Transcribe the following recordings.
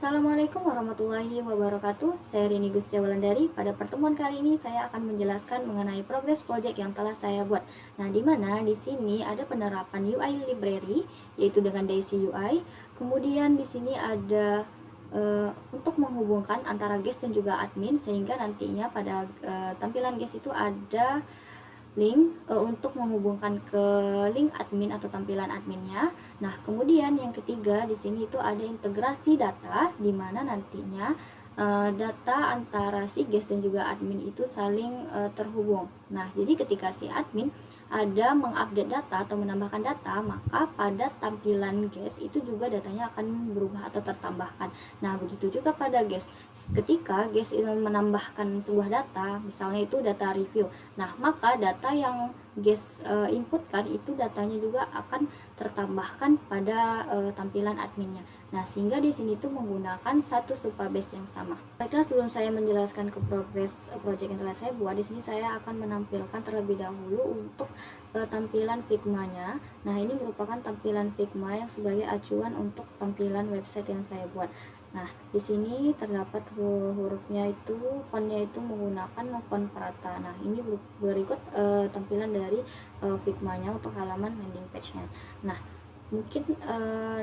Assalamualaikum warahmatullahi wabarakatuh. Saya Rini Gustia Wulandari. Pada pertemuan kali ini saya akan menjelaskan mengenai progress project yang telah saya buat. Nah, di mana di sini ada penerapan UI library yaitu dengan Daisy UI. Kemudian di sini ada untuk menghubungkan antara guest dan juga admin, sehingga nantinya pada tampilan guest itu ada link untuk menghubungkan ke link admin atau tampilan adminnya. Nah, kemudian yang ketiga di sini itu ada integrasi data, di mana nantinya data antara si guest dan juga admin itu saling terhubung. Nah, jadi ketika si admin ada mengupdate data atau menambahkan data, maka pada tampilan guest itu juga datanya akan berubah atau tertambahkan. Nah, begitu juga pada guest. Ketika guest menambahkan sebuah data, misalnya itu data review. Nah, maka data yang guest inputkan itu datanya juga akan tertambahkan pada tampilan adminnya. Nah, sehingga di sini tuh menggunakan satu supabase yang sama. Baiklah, sebelum saya menjelaskan ke progress project yang telah saya buat, di sini saya akan menampilkan terlebih dahulu untuk tampilan Figma-nya. Nah, ini merupakan tampilan Figma yang sebagai acuan untuk tampilan website yang saya buat. Nah, di sini terdapat hurufnya itu, fontnya itu menggunakan font Prata. Nah, ini berikut tampilan dari Figma-nya untuk halaman landing page-nya. Nah, mungkin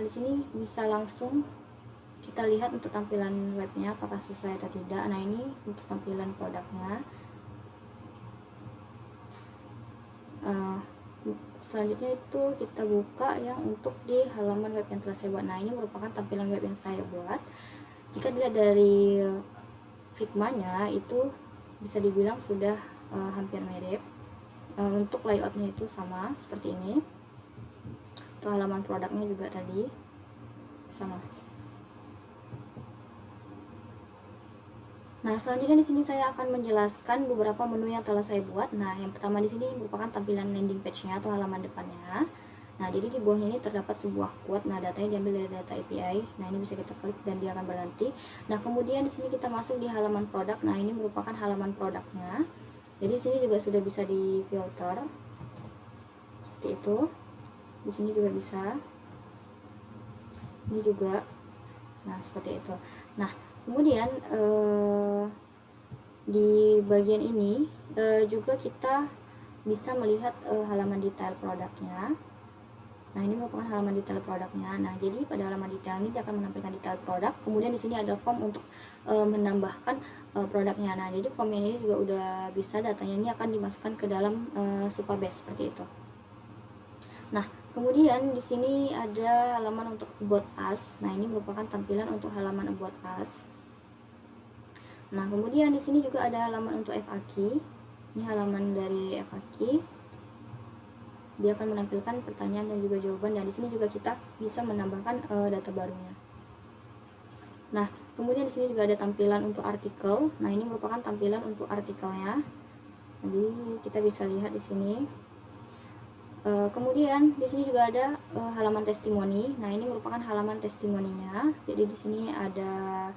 di sini bisa langsung kita lihat untuk tampilan webnya apakah sesuai atau tidak. Nah, ini untuk tampilan produknya. Selanjutnya itu kita buka yang untuk di halaman web yang telah saya buat. Nah, ini merupakan tampilan web yang saya buat. Jika dilihat dari Figma-nya itu bisa dibilang sudah hampir mirip. Untuk layoutnya itu sama seperti ini. Untuk halaman produknya juga tadi sama. Nah, selanjutnya di sini saya akan menjelaskan beberapa menu yang telah saya buat. Nah, yang pertama di sini merupakan tampilan landing page-nya atau halaman depannya. Nah, jadi di bawahnya ini terdapat sebuah quote. Nah, datanya diambil dari data API. Nah, ini bisa kita klik dan dia akan berhenti. Nah, kemudian di sini kita masuk di halaman produk. Nah, ini merupakan halaman produknya. Jadi di sini juga sudah bisa di filter. Seperti itu. Di sini juga bisa. Ini juga. Nah, seperti itu. Nah, kemudian di bagian ini juga kita bisa melihat halaman detail produknya. Nah, ini merupakan halaman detail produknya. Nah, jadi pada halaman detail ini dia akan menampilkan detail produk. Kemudian di sini ada form untuk menambahkan produknya. Nah, jadi form ini juga udah bisa, datanya ini akan dimasukkan ke dalam supabase seperti itu. Nah, kemudian di sini ada halaman untuk About Us. Nah, ini merupakan tampilan untuk halaman About Us. Nah, kemudian di sini juga ada halaman untuk FAQ. Ini halaman dari FAQ. Dia akan menampilkan pertanyaan dan juga jawaban, dan di sini juga kita bisa menambahkan data barunya. Nah, kemudian di sini juga ada tampilan untuk artikel. Nah, ini merupakan tampilan untuk artikelnya. Jadi kita bisa lihat di sini. Kemudian di sini juga ada halaman testimoni. Nah, ini merupakan halaman testimoninya. Jadi di sini ada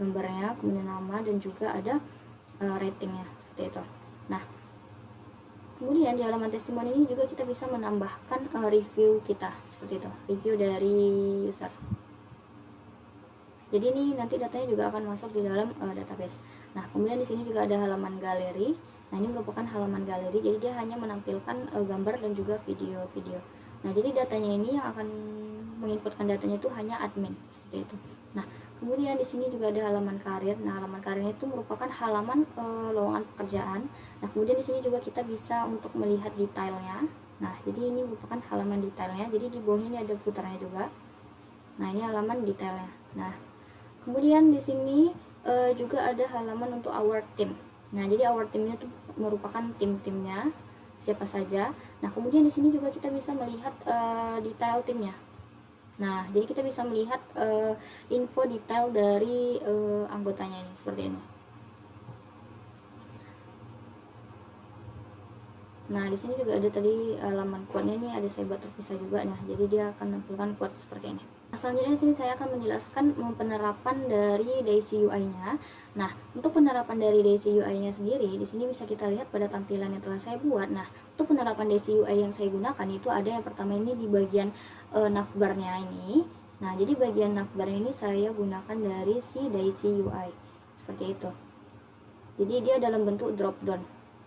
gambarnya, kemudian nama, dan juga ada ratingnya seperti itu. Nah, kemudian di halaman testimoni ini juga kita bisa menambahkan review kita seperti itu, review dari user. Jadi ini nanti datanya juga akan masuk di dalam database. Nah, kemudian di sini juga ada halaman galeri. Nah, ini merupakan halaman galeri, jadi dia hanya menampilkan gambar dan juga video-video. Nah, jadi datanya ini yang akan menginputkan datanya itu hanya admin seperti itu. Nah, kemudian di sini juga ada halaman karir. Nah, halaman karir itu merupakan halaman lowongan pekerjaan. Nah, kemudian di sini juga kita bisa untuk melihat detailnya. Nah, jadi ini merupakan halaman detailnya. Jadi di bawahnya ini ada footernya juga. Nah, ini halaman detailnya. Nah, kemudian di sini juga ada halaman untuk our team. Nah, jadi our teamnya itu merupakan tim-timnya siapa saja. Nah, kemudian di sini juga kita bisa melihat detail timnya. Nah, jadi kita bisa melihat info detail dari anggotanya ini seperti ini. Nah, di sini juga ada tadi halaman quote-nya, ini ada saya buat terpisah juga. Nah, jadi dia akan menampilkan quote seperti ini. Selanjutnya di sini saya akan menjelaskan penerapan dari Daisy UI-nya. Nah, untuk penerapan dari Daisy UI-nya sendiri, di sini bisa kita lihat pada tampilan yang telah saya buat. Nah, untuk penerapan Daisy UI yang saya gunakan itu ada yang pertama ini di bagian navbar-nya ini. Nah, jadi bagian navbar ini saya gunakan dari si Daisy UI seperti itu. Jadi dia dalam bentuk drop down.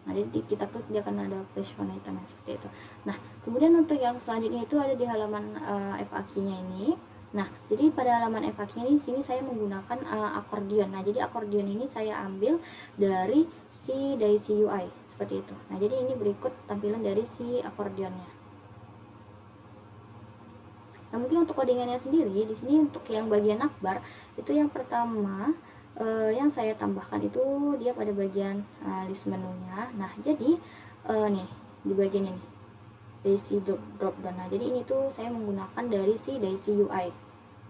Nah, jadi kita klik dia akan ada flash item seperti itu. Nah, kemudian untuk yang selanjutnya itu ada di halaman FAQ-nya ini. Nah, jadi pada halaman FAQ-nya ini sini saya menggunakan akordion. Nah, jadi akordion ini saya ambil dari si Daisy UI seperti itu. Nah, jadi ini berikut tampilan dari si akordionnya. Nah, mungkin untuk codingannya sendiri di sini untuk yang bagian navbar itu yang pertama yang saya tambahkan itu dia pada bagian list menunya. Nah, jadi nih di bagian ini Daisy drop down. Nah, jadi ini tuh saya menggunakan dari si Daisy UI.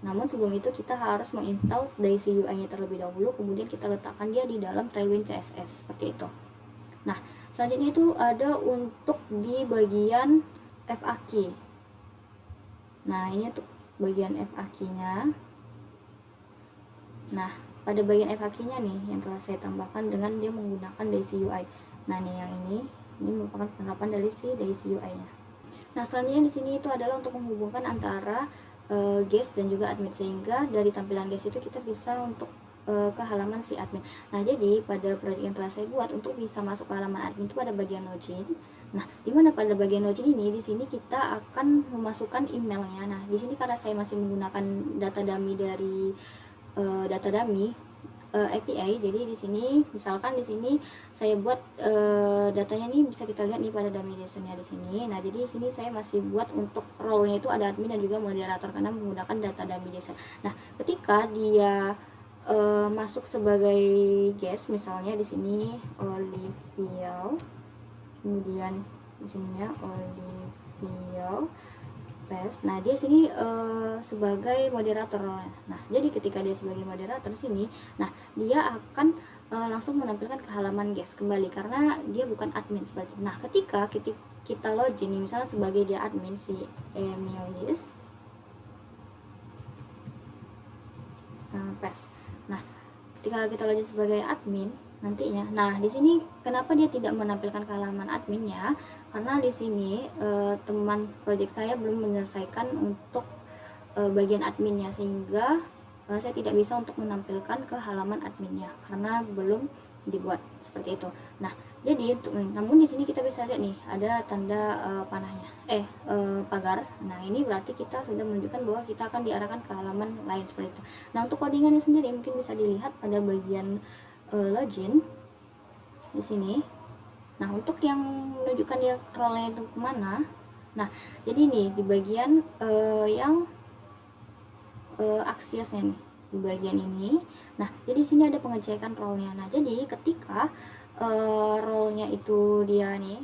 Namun sebelum itu kita harus menginstal Daisy UI-nya terlebih dahulu, kemudian kita letakkan dia di dalam Tailwind CSS seperti itu. Nah, selanjutnya itu ada untuk di bagian FAQ. Nah, ini untuk bagian FAQ-nya. Nah, pada bagian FAQ-nya nih yang telah saya tambahkan dengan dia menggunakan Daisy UI. Nah, nih yang ini merupakan penerapan dari si Daisy UI-nya. Nah, selanjutnya di sini itu adalah untuk menghubungkan antara guest dan juga admin, sehingga dari tampilan guest itu kita bisa untuk ke halaman si admin. Nah, jadi pada project yang telah saya buat untuk bisa masuk ke halaman admin itu pada bagian login. Nah, dimana pada bagian login ini di sini kita akan memasukkan emailnya. Nah, di sini karena saya masih menggunakan data dummy dari data dummy API, jadi di sini misalkan di sini saya buat datanya nih bisa kita lihat nih pada dummy JSON-nya di sini. Nah, jadi di sini saya masih buat untuk role-nya itu ada admin dan juga moderator karena menggunakan data dummy JSON. Nah, ketika dia masuk sebagai guest misalnya di sini Olivia, kemudian di sininya Olivia Pes. Nah, dia sini sebagai moderator. Nah, jadi ketika dia sebagai moderator sini, nah dia akan langsung menampilkan ke halaman guest kembali karena dia bukan admin seperti itu. Nah, ketika kita login nih, misalnya sebagai dia admin si Emilis Pes. Nah, ketika kita login sebagai admin nantinya, nah di sini kenapa dia tidak menampilkan ke halaman adminnya, karena di sini teman project saya belum menyelesaikan untuk bagian adminnya, sehingga saya tidak bisa untuk menampilkan ke halaman adminnya karena belum dibuat seperti itu. Nah, jadi namun di sini kita bisa lihat nih ada tanda panahnya pagar. Nah, ini berarti kita sudah menunjukkan bahwa kita akan diarahkan ke halaman lain seperti itu. Nah, untuk codingannya sendiri mungkin bisa dilihat pada bagian login di sini. Nah, untuk yang menunjukkan dia role-nya itu kemana, nah jadi nih di bagian yang aksiosnya nih di bagian ini. Nah, jadi sini ada pengecekan role-nya. Nah, jadi ketika role-nya itu dia nih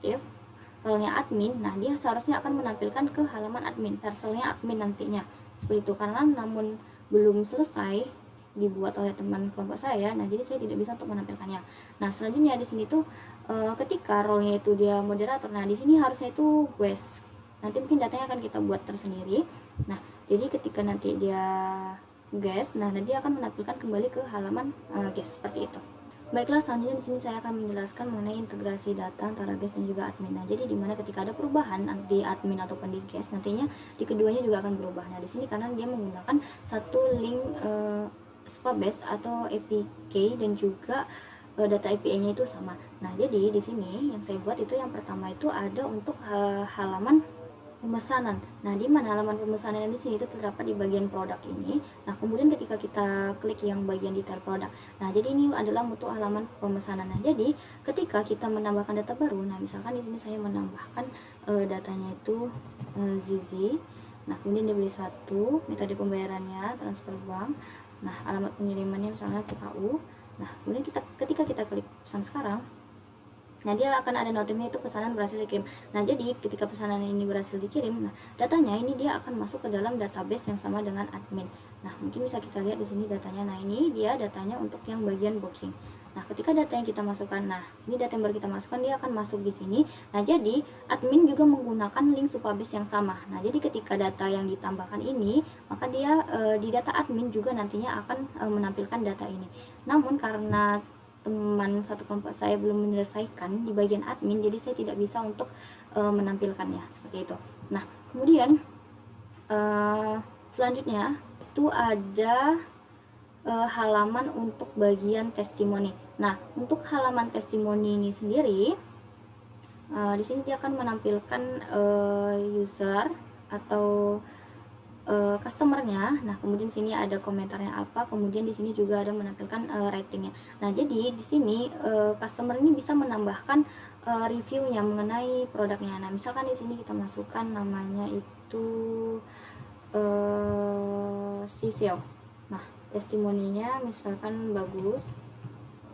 if role-nya admin, nah dia seharusnya akan menampilkan ke halaman admin, verselnya admin nantinya seperti itu. Karena namun belum selesai dibuat oleh teman kelompok saya, nah jadi saya tidak bisa untuk menampilkannya. Nah, selanjutnya di sini tuh ketika role-nya itu dia moderator, nah di sini harusnya itu guest. Nanti mungkin datanya akan kita buat tersendiri. Nah, jadi ketika nanti dia guest, nah dia akan menampilkan kembali ke halaman guest seperti itu. Baiklah, selanjutnya di sini saya akan menjelaskan mengenai integrasi data antara guest dan juga admin. Nah, jadi dimana ketika ada perubahan di admin ataupun di guest, nantinya di keduanya juga akan berubah. Nah, di sini karena dia menggunakan satu link Supabase atau APK dan juga data API-nya itu sama. Nah, jadi di sini yang saya buat itu yang pertama itu ada untuk halaman pemesanan. Nah, di mana halaman pemesanan di sini itu terdapat di bagian produk ini. Nah, kemudian ketika kita klik yang bagian detail produk. Nah, jadi ini adalah untuk halaman pemesanan. Nah, jadi ketika kita menambahkan data baru, nah misalkan di sini saya menambahkan datanya itu Zizi. Nah, kemudian dia beli satu, metode pembayarannya transfer bank. Nah, alamat pengirimannya misalnya PKU. Nah, kemudian ketika kita klik pesan sekarang, nah dia akan ada notifnya itu pesanan berhasil dikirim. Nah, jadi ketika pesanan ini berhasil dikirim, nah datanya ini dia akan masuk ke dalam database yang sama dengan admin. Nah, mungkin bisa kita lihat di sini datanya. Nah, ini dia datanya untuk yang bagian booking. Nah, ketika data yang kita masukkan, nah ini data yang baru kita masukkan, dia akan masuk di sini. Nah, jadi admin juga menggunakan link Supabase yang sama. Nah, jadi ketika data yang ditambahkan ini, maka dia di data admin juga nantinya akan menampilkan data ini. Namun karena teman satu kelompok saya belum menyelesaikan di bagian admin, jadi saya tidak bisa untuk menampilkannya seperti itu. Nah, kemudian Selanjutnya itu ada halaman untuk bagian testimoni. Nah, untuk halaman testimoni ini sendiri, di sini dia akan menampilkan user atau customernya. Nah, kemudian di sini ada komentarnya apa, kemudian di sini juga ada menampilkan ratingnya. Nah, jadi di sini customer ini bisa menambahkan reviewnya mengenai produknya. Nah, misalkan di sini kita masukkan namanya itu Sisil. Nah, testimoninya misalkan bagus.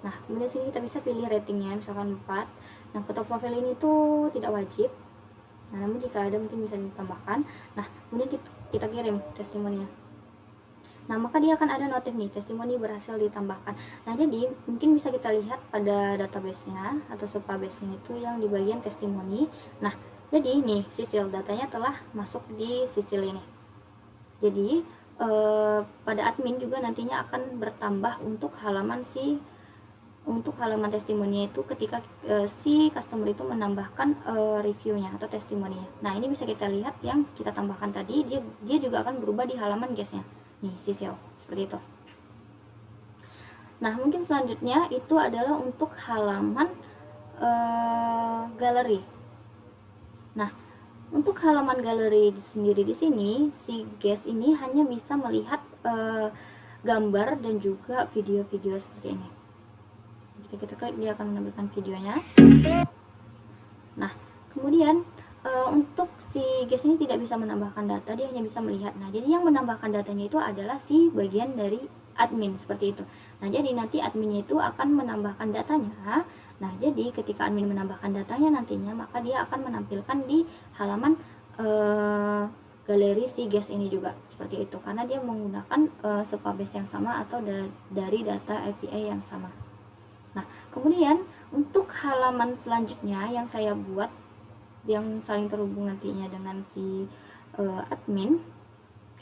Nah, kemudian sini kita bisa pilih ratingnya misalkan 4. Nah, foto profil ini tuh tidak wajib. Nah, namun jika ada mungkin bisa ditambahkan. Nah, kemudian kita kirim testimoninya. Nah, maka dia akan ada notif nih, testimoni berhasil ditambahkan. Nah, jadi mungkin bisa kita lihat pada database-nya atau supabase-nya itu yang di bagian testimoni. Nah, jadi nih Sisil datanya telah masuk di Sisil ini. Jadi pada admin juga nantinya akan bertambah untuk halaman testimoninya itu ketika si customer itu menambahkan reviewnya atau testimoninya. Nah, ini bisa kita lihat yang kita tambahkan tadi, dia juga akan berubah di halaman guestnya nih, Sisil, seperti itu. Nah, mungkin selanjutnya itu adalah untuk halaman galeri. Nah, untuk halaman galeri sendiri di sini, si guest ini hanya bisa melihat gambar dan juga video-video seperti ini. Jika kita klik, dia akan menampilkan videonya. Nah, kemudian untuk si guest ini tidak bisa menambahkan data, dia hanya bisa melihat. Nah, jadi yang menambahkan datanya itu adalah si bagian dari admin, seperti itu. Nah, jadi nanti adminnya itu akan menambahkan datanya. Nah, jadi ketika admin menambahkan datanya nantinya, maka dia akan menampilkan di halaman galeri si guest ini juga, seperti itu, karena dia menggunakan supabase yang sama atau dari data API yang sama. Nah, kemudian untuk halaman selanjutnya yang saya buat yang saling terhubung nantinya dengan si admin,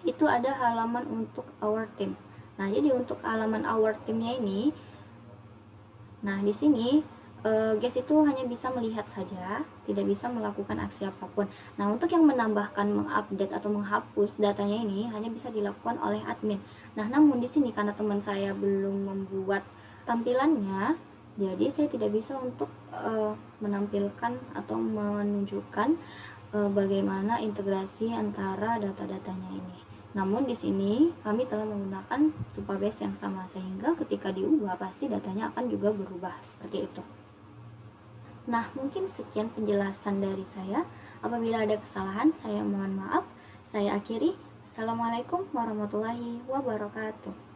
itu ada halaman untuk our team. Nah, jadi untuk halaman our teamnya ini, nah di sini guest itu hanya bisa melihat saja, tidak bisa melakukan aksi apapun. Nah, untuk yang menambahkan, mengupdate atau menghapus datanya ini hanya bisa dilakukan oleh admin. Nah, namun di sini karena teman saya belum membuat tampilannya, jadi saya tidak bisa untuk menampilkan atau menunjukkan bagaimana integrasi antara data-datanya ini. Namun di sini kami telah menggunakan supabase yang sama, sehingga ketika diubah pasti datanya akan juga berubah seperti itu. Nah, mungkin sekian penjelasan dari saya. Apabila ada kesalahan, saya mohon maaf. Saya akhiri. Assalamualaikum warahmatullahi wabarakatuh.